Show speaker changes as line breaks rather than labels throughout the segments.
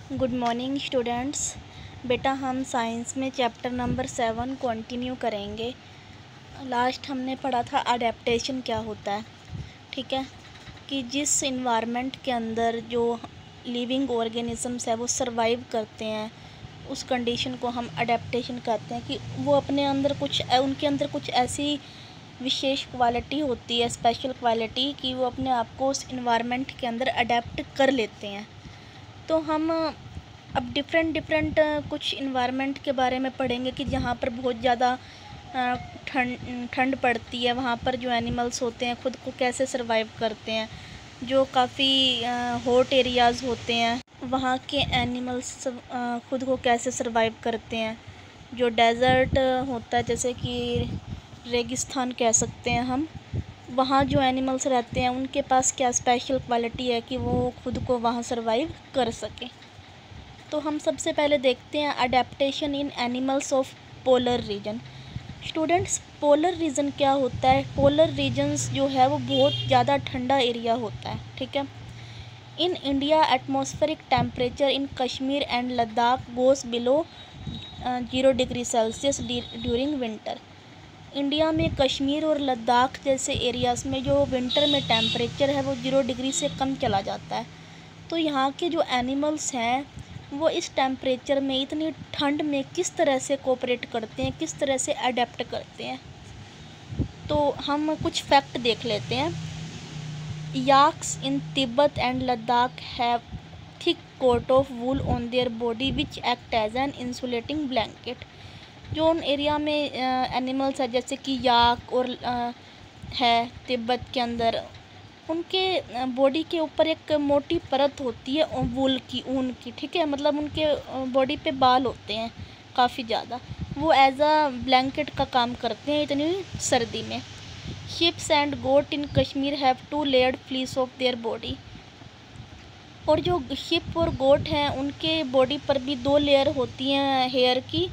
Good morning students. बेटा हम science में चैप्टर नंबर 7 कंटिन्यू करेंगे। लास्ट हमने पढ़ा था अडेप्टेशन क्या होता है। ठीक है कि जिस इन्वायरमेंट के अंदर जो लिविंग ऑर्गेनिजम्स है वो सरवाइव करते हैं उस कंडीशन को हम अडेप्टेशन कहते हैं। कि वो अपने अंदर उनके अंदर कुछ ऐसी विशेष क्वालिटी होती है, स्पेशल क्वालिटी, कि वो अपने आप को उस इन्वायरमेंट के अंदर अडेप्ट कर लेते हैं। तो हम अब डिफरेंट कुछ इन्वायरमेंट के बारे में पढ़ेंगे कि जहाँ पर बहुत ज़्यादा ठंड पड़ती है, वहाँ पर जो एनिमल्स होते हैं ख़ुद को कैसे सरवाइव करते हैं। जो काफ़ी हॉट एरियाज़ होते हैं वहाँ के एनिमल्स ख़ुद को कैसे सरवाइव करते हैं। जो डेज़र्ट होता है, जैसे कि रेगिस्तान कह सकते हैं हम, वहाँ जो एनिमल्स रहते हैं उनके पास क्या स्पेशल क्वालिटी है कि वो ख़ुद को वहाँ सरवाइव कर सके। तो हम सबसे पहले देखते हैं adaptation in animals of polar region. Students, polar region क्या होता है? पोलर रीजन्स जो है वो बहुत ज़्यादा ठंडा एरिया होता है। ठीक है। In India atmospheric temperature in Kashmir and Ladakh goes below 0 degree Celsius during winter. India में कश्मीर और लद्दाख जैसे एरियाज़ में जो विंटर में टेम्परेचर है वो 0 डिग्री से कम चला जाता है। तो यहाँ के जो एनिमल्स हैं वो इस टेम्परेचर में, इतनी ठंड में किस तरह से कोऑपरेट करते हैं, किस तरह से अडेप्ट करते हैं। तो हम कुछ फैक्ट देख लेते हैं। Yaks in Tibet and Ladakh have thick coat of wool on their body which act as an insulating blanket. जो उन एरिया में एनिमल्स है जैसे कि याक और है तिब्बत के अंदर, उनके बॉडी के ऊपर एक मोटी परत होती है वूल की, ऊन की। ठीक है, मतलब उनके बॉडी पे बाल होते हैं काफ़ी ज़्यादा, वो एज अ ब्लैंकेट का काम करते हैं इतनी सर्दी में। Sheeps and goat in Kashmir have 2 layered fleece of their body. और जो शिप और गोट हैं उनके बॉडी पर भी 2 लेयर होती हैं हेयर की,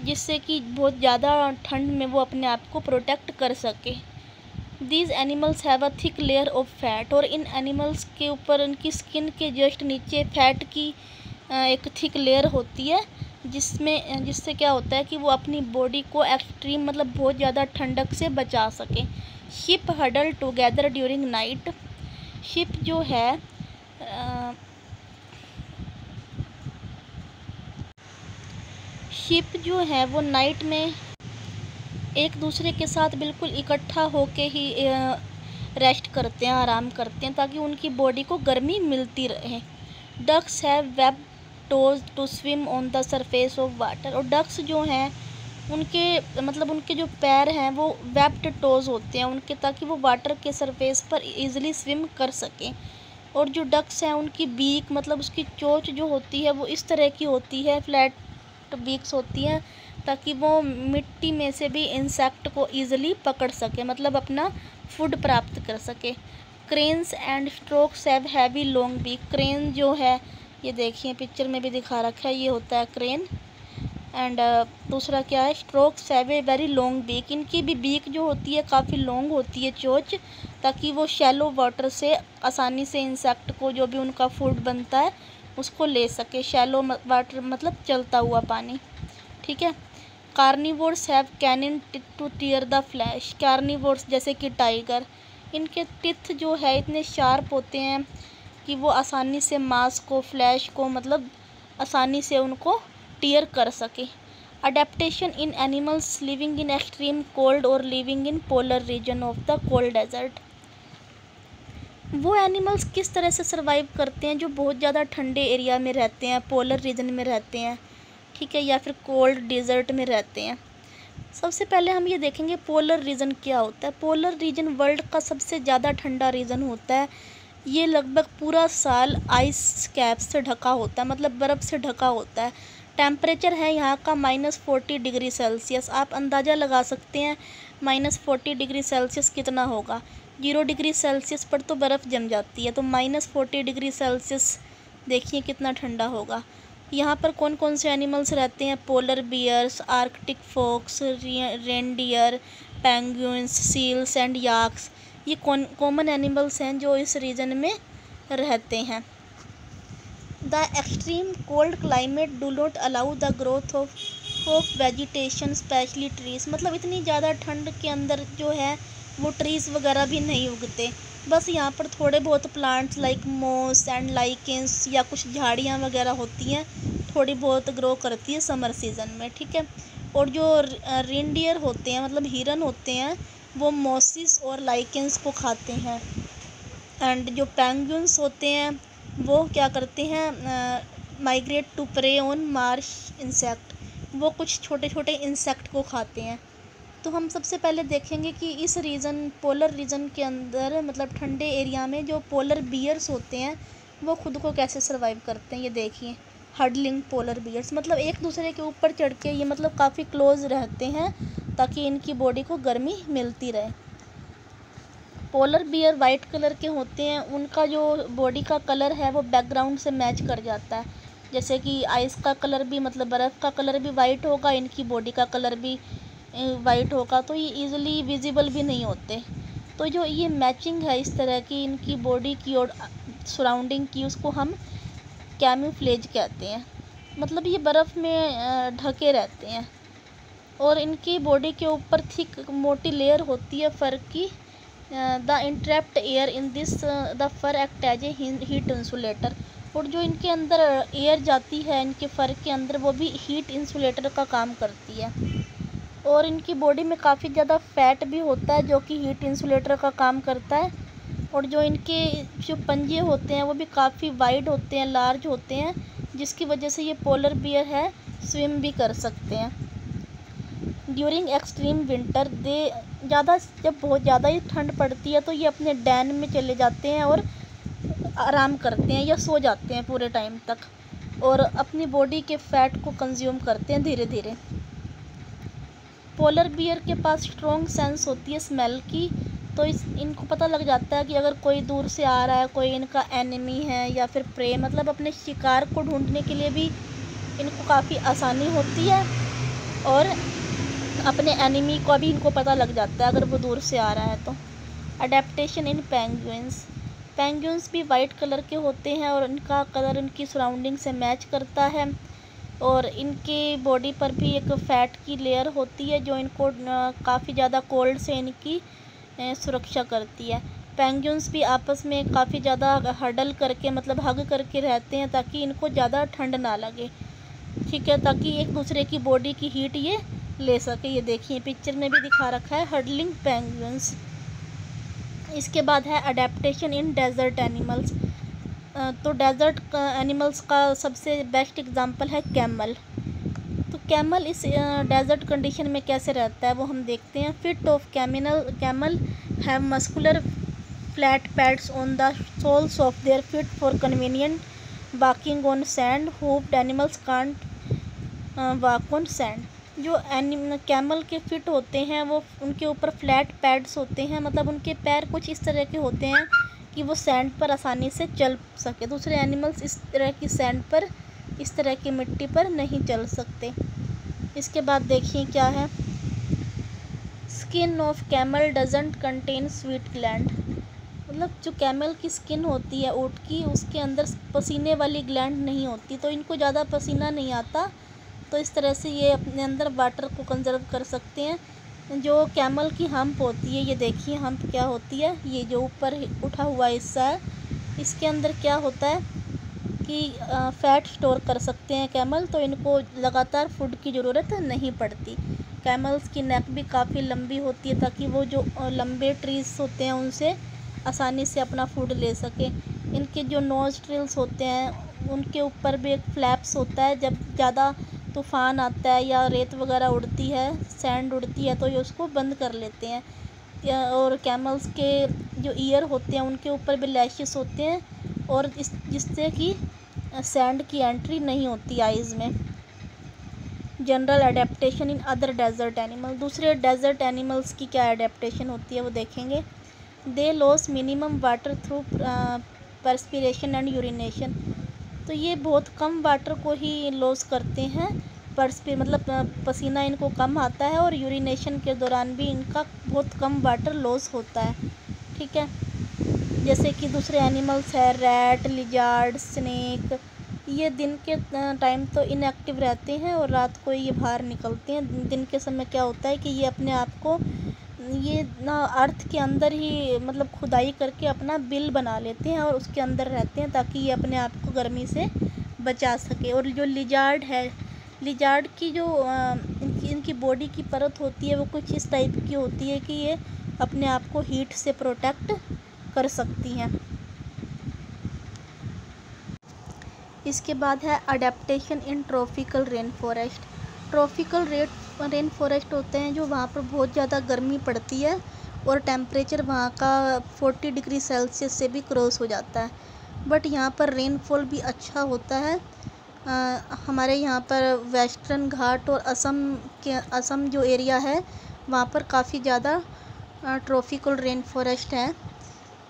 जिससे कि बहुत ज़्यादा ठंड में वो अपने आप को प्रोटेक्ट कर सके। These animals have a thick layer of fat. और इन एनिमल्स के ऊपर, उनकी स्किन के जस्ट नीचे फैट की एक थिक लेयर होती है, जिससे क्या होता है कि वो अपनी बॉडी को एक्सट्रीम, मतलब बहुत ज़्यादा ठंडक से बचा सके। Sheep huddle together during night. Sheep जो है वो नाइट में एक दूसरे के साथ बिल्कुल इकट्ठा होके ही रेस्ट करते हैं, आराम करते हैं, ताकि उनकी बॉडी को गर्मी मिलती रहे। Ducks have web toes to swim on the surface of water. और डक्स जो हैं उनके जो पैर हैं वो वेब्ड टोज होते हैं उनके, ताकि वो वाटर के सरफेस पर इजीली स्विम कर सकें। और जो डक्स हैं उनकी बीक, मतलब उसकी चोंच जो होती है वो इस तरह की होती है, फ्लैट बीक्स होती हैं, ताकि वो मिट्टी में से भी इंसेक्ट को ईज़िली पकड़ सके, मतलब अपना फूड प्राप्त कर सके। Cranes and storks have heavy long beak. Crane जो है, ये देखिए पिक्चर में भी दिखा रखा है, ये होता है क्रेन। एंड दूसरा क्या है, storks have a very long beak. इनकी भी बीक जो होती है काफ़ी लॉन्ग होती है, चोंच, ताकि वो शैलो वाटर से आसानी से इंसेक्ट को, जो भी उनका फूड बनता है, उसको ले सके। शैलो वाटर मतलब चलता हुआ पानी। ठीक है। Carnivores have canine to tear the flesh. Carnivores जैसे कि टाइगर, इनके टिथ जो है इतने शार्प होते हैं कि वो आसानी से मांस को, फ्लैश को, मतलब आसानी से उनको टीयर कर सके। Adaptation in animals living in extreme cold और living in polar region of the cold desert. वो एनिमल्स किस तरह से सरवाइव करते हैं जो बहुत ज़्यादा ठंडे एरिया में रहते हैं, पोलर रीजन में रहते हैं, ठीक है, या फिर कोल्ड डेजर्ट में रहते हैं। सबसे पहले हम ये देखेंगे पोलर रीजन क्या होता है। पोलर रीजन वर्ल्ड का सबसे ज़्यादा ठंडा रीजन होता है। ये लगभग पूरा साल आइस कैप से ढका होता है, मतलब बर्फ़ से ढका होता है। टेम्परेचर है यहाँ का -40 डिग्री सेल्सियस। आप अंदाज़ा लगा सकते हैं -40 डिग्री सेल्सियस कितना होगा। 0 डिग्री सेल्सियस पर तो बर्फ़ जम जाती है, तो -40 डिग्री सेल्सियस देखिए कितना ठंडा होगा। यहाँ पर कौन कौन से एनिमल्स रहते हैं? Polar bears, arctic fox, reindeer, penguins, seals and yaks. ये कॉमन एनिमल्स हैं जो इस रीजन में रहते हैं। The extreme cold climate do not allow the growth of vegetation specially trees, मतलब इतनी ज़्यादा ठंड के अंदर जो है वो ट्रीज़ वगैरह भी नहीं उगते। बस यहाँ पर थोड़े बहुत प्लांट्स लाइक मोस एंड लाइकेंस या कुछ झाड़ियाँ वगैरह होती हैं, थोड़ी बहुत ग्रो करती है समर सीज़न में, ठीक है। और जो रेनडियर होते हैं मतलब हिरन होते हैं वो मॉसिस और लाइकेंस को खाते हैं। एंड जो पेंगुइन्स होते हैं वो क्या करते हैं, migrate to prey on marsh insect, वो कुछ छोटे छोटे इंसेक्ट को खाते हैं। तो हम सबसे पहले देखेंगे कि इस रीजन पोलर रीजन के अंदर मतलब ठंडे एरिया में जो पोलर बियर्स होते हैं वो खुद को कैसे सरवाइव करते हैं। ये देखिए हडलिंग पोलर बियर्स, मतलब एक दूसरे के ऊपर चढ़ के ये मतलब काफ़ी क्लोज रहते हैं ताकि इनकी बॉडी को गर्मी मिलती रहे। पोलर बियर वाइट कलर के होते हैं, उनका जो बॉडी का कलर है वो बैकग्राउंड से मैच कर जाता है। जैसे कि आइस का कलर भी मतलब बर्फ़ का कलर भी वाइट होगा, इनकी बॉडी का कलर भी वाइट होगा, तो ये इजीली विजिबल भी नहीं होते। तो जो ये मैचिंग है इस तरह की इनकी बॉडी की और सराउंडिंग की, उसको हम कैमूफ्लेज कहते हैं। मतलब ये बर्फ़ में ढके रहते हैं और इनकी बॉडी के ऊपर थिक मोटी लेयर होती है फर की। The entrapped air in this the fur act as a heat insulator, और जो इनके अंदर एयर जाती है इनके फर के अंदर वो भी हीट इंसुलेटर का काम करती है। और इनकी बॉडी में काफ़ी ज़्यादा फैट भी होता है जो कि हीट इंसुलेटर का काम करता है। और जो इनके जो पंजे होते हैं वो भी काफ़ी वाइड होते हैं, लार्ज होते हैं, जिसकी वजह से ये पोलर बियर है स्विम भी कर सकते हैं। ड्यूरिंग एक्सट्रीम विंटर जब बहुत ज़्यादा ही ठंड पड़ती है तो ये अपने डैन में चले जाते हैं और आराम करते हैं या सो जाते हैं पूरे टाइम तक, और अपनी बॉडी के फैट को कंज्यूम करते हैं धीरे धीरे। पोलर बियर के पास स्ट्रॉन्ग सेंस होती है स्मेल की, तो इनको पता लग जाता है कि अगर कोई दूर से आ रहा है, कोई इनका एनिमी है या फिर प्रे, मतलब अपने शिकार को ढूंढने के लिए भी इनको काफ़ी आसानी होती है। और अपने एनिमी को भी इनको पता लग जाता है अगर वो दूर से आ रहा है तो। अडेप्टेशन इन पेंगुइन्स भी वाइट कलर के होते हैं और इनका कलर इनकी सराउंडिंग से मैच करता है। और इनके बॉडी पर भी एक फ़ैट की लेयर होती है जो इनको काफ़ी ज़्यादा कोल्ड से इनकी सुरक्षा करती है। पेंगुइन्स भी आपस में काफ़ी ज़्यादा हडल करके मतलब हग करके रहते हैं ताकि इनको ज़्यादा ठंड ना लगे, ठीक है, ताकि एक दूसरे की बॉडी की हीट ये ले सके। ये देखिए पिक्चर में भी दिखा रखा है हडलिंग पेंगुइन्स। इसके बाद है अडेप्टेशन इन डेजर्ट एनिमल्स। तो डेजर्ट एनिमल्स का सबसे बेस्ट एग्जांपल है कैमल। तो कैमल इस डेजर्ट कंडीशन में कैसे रहता है वो हम देखते हैं। Feet of camel have muscular flat pads on the soles of their feet for convenient walking on sand. Hoofed animals can't walk on sand. जो कैमल के फिट होते हैं वो उनके ऊपर फ्लैट पैड्स होते हैं, मतलब उनके पैर कुछ इस तरह के होते हैं कि वो सैंड पर आसानी से चल सके। दूसरे एनिमल्स इस तरह की सैंड पर, इस तरह की मिट्टी पर नहीं चल सकते। इसके बाद देखिए क्या है, skin of camel doesn't contain sweet gland. मतलब जो कैमल की स्किन होती है ऊँट की, उसके अंदर पसीने वाली ग्लैंड नहीं होती, तो इनको ज़्यादा पसीना नहीं आता, तो इस तरह से ये अपने अंदर वाटर को कंजर्व कर सकते हैं। जो कैमल की हम्प होती है, ये देखिए हम्प क्या होती है, ये जो ऊपर उठा हुआ हिस्सा है, इसके अंदर क्या होता है कि फ़ैट स्टोर कर सकते हैं कैमल, तो इनको लगातार फूड की ज़रूरत नहीं पड़ती। कैमल्स की नेक भी काफ़ी लंबी होती है ताकि वो जो लंबे ट्रीज होते हैं उनसे आसानी से अपना फूड ले सके। इनके जो नोस्ट्रिल्स होते हैं उनके ऊपर भी एक फ्लैप्स होता है, जब ज़्यादा तूफ़ान आता है या रेत वगैरह उड़ती है, सैंड उड़ती है, तो ये उसको बंद कर लेते हैं। और कैमल्स के जो ईयर होते हैं उनके ऊपर भी लैशेस होते हैं और जिससे कि सैंड की एंट्री नहीं होती आइज़ में। General adaptation in other desert animal. दूसरे डेजर्ट एनिमल्स की क्या अडेप्टेशन होती है वो देखेंगे। They lose minimum water through perspiration and urination. तो ये बहुत कम वाटर को ही लॉस करते हैं, मतलब पसीना इनको कम आता है और यूरिनेशन के दौरान भी इनका बहुत कम वाटर लॉस होता है, ठीक है। जैसे कि दूसरे एनिमल्स है रैट, लिजार्ड, स्नेक, ये दिन के टाइम तो इनएक्टिव रहते हैं और रात को ये बाहर निकलते हैं। दिन के समय क्या होता है कि ये अपने आप को ये ना अर्थ के अंदर ही मतलब खुदाई करके अपना बिल बना लेते हैं और उसके अंदर रहते हैं ताकि ये अपने आप को गर्मी से बचा सके। और जो लिजार्ड है, लिजार्ड की जो इनकी बॉडी की परत होती है वो कुछ इस टाइप की होती है कि ये अपने आप को हीट से प्रोटेक्ट कर सकती हैं। इसके बाद है adaptation in tropical rain forest. Tropical rain forest होते हैं जो वहाँ पर बहुत ज़्यादा गर्मी पड़ती है और टेम्परेचर वहाँ का 40 डिग्री सेल्सियस से भी क्रॉस हो जाता है, बट यहाँ पर रेनफॉल भी अच्छा होता है। हमारे यहाँ पर वेस्टर्न घाट और असम जो एरिया है वहाँ पर काफ़ी ज़्यादा ट्रॉपिकल रेन फॉरेस्ट है,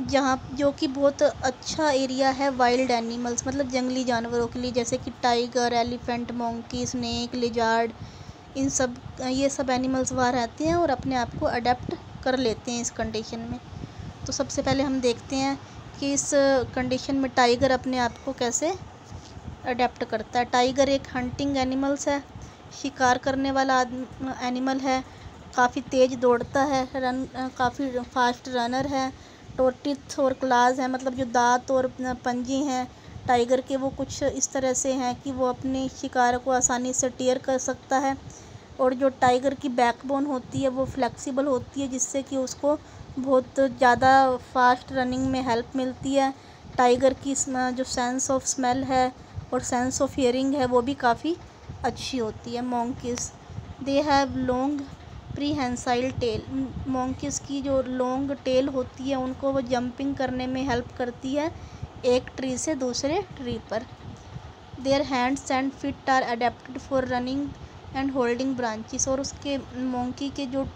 जहाँ जो कि बहुत अच्छा एरिया है वाइल्ड एनिमल्स मतलब जंगली जानवरों के लिए, जैसे कि tiger, elephant, monkey, snake, lizard, ये सब एनिमल्स वहाँ रहते हैं और अपने आप को अडेप्ट कर लेते हैं इस कंडीशन में। तो सबसे पहले हम देखते हैं कि इस कंडीशन में टाइगर अपने आप को कैसे अडेप्ट करता है। टाइगर एक हंटिंग एनिमल्स है, शिकार करने वाला एनिमल है, काफ़ी तेज़ दौड़ता है, काफ़ी फास्ट रनर है। टीथ और क्लास है मतलब जो दांत और पंजे हैं टाइगर के वो कुछ इस तरह से हैं कि वो अपने शिकार को आसानी से टीयर कर सकता है। और जो टाइगर की बैकबोन होती है वो फ्लेक्सिबल होती है जिससे कि उसको बहुत ज़्यादा फास्ट रनिंग में हेल्प मिलती है। टाइगर की जो सेंस ऑफ स्मेल है और सेंस ऑफ हियरिंग है वो भी काफ़ी अच्छी होती है। Monkeys they have long prehensile tail. Monkeys की जो लॉन्ग टेल होती है उनको वो जंपिंग करने में हेल्प करती है एक ट्री से दूसरे ट्री पर। Their hands and feet are adapted for running and holding branches. और उसके मोंकी के जो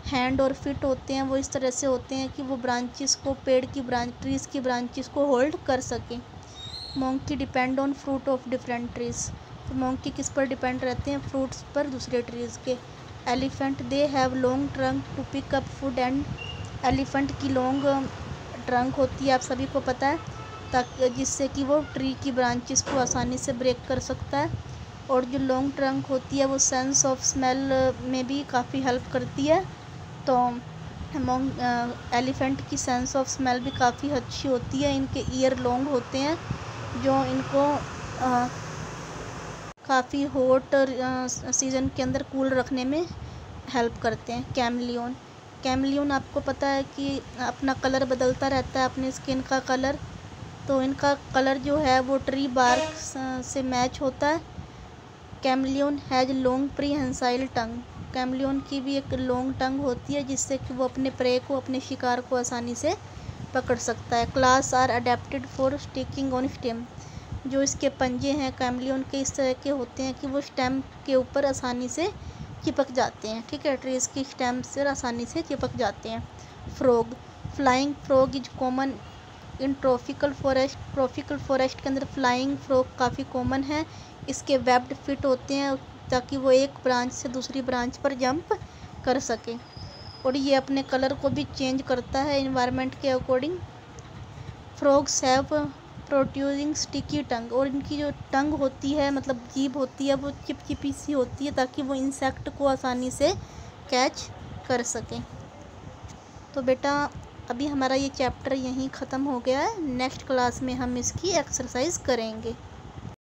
हैंड और फिट होते हैं वो इस तरह से होते हैं कि वो ब्रांचेस को ट्रीज़ की ब्रांचेस को होल्ड कर सकें। Monkey depend on fruit of different trees. तो मोंकी किस पर डिपेंड रहते हैं? फ्रूट्स पर दूसरे ट्रीज़ के। Elephant they have long trunk to pick up food and. Elephant की लॉन्ग ट्रंक होती है, आप सभी को पता है, ताकि जिससे कि वो ट्री की ब्रांचेस को आसानी से ब्रेक कर सकता है। और जो लॉन्ग ट्रंक होती है वो सेंस ऑफ स्मेल में भी काफ़ी हेल्प करती है। तो एलिफेंट की सेंस ऑफ स्मेल भी काफ़ी अच्छी होती है। इनके ईयर लॉन्ग होते हैं जो इनको काफ़ी हॉट सीज़न के अंदर कूल रखने में हेल्प करते हैं। कैमलियन आपको पता है कि अपना कलर बदलता रहता है, अपने स्किन का कलर। तो इनका कलर जो है वो ट्री बार्क से मैच होता है। Chameleon has long prehensile tongue. Chameleon की भी एक लॉन्ग टंग होती है जिससे कि वो अपने प्रे को, अपने शिकार को आसानी से पकड़ सकता है। Claws are adapted for sticking on stem. जो इसके पंजे हैं कैमलियन के इस तरह के होते हैं कि वो स्टेम के ऊपर आसानी से चिपक जाते हैं, ठीक है, ट्रीज़ की स्टेम से आसानी से चिपक जाते हैं। Frog, flying frog is common in tropical forest के अंदर फ्लाइंग फ्रॉग काफ़ी कॉमन है। इसके वेब्ड फिट होते हैं ताकि वो एक ब्रांच से दूसरी ब्रांच पर जंप कर सके। और ये अपने कलर को भी चेंज करता है इन्वायरमेंट के according. Frogs have protruding sticky tongue. और इनकी जो टंग होती है मतलब जीभ होती है वो चिपचिपी सी होती है ताकि वो इंसेक्ट को आसानी से कैच कर सकें। तो बेटा अभी हमारा ये चैप्टर यहीं ख़त्म हो गया है। नेक्स्ट क्लास में हम इसकी एक्सरसाइज करेंगे।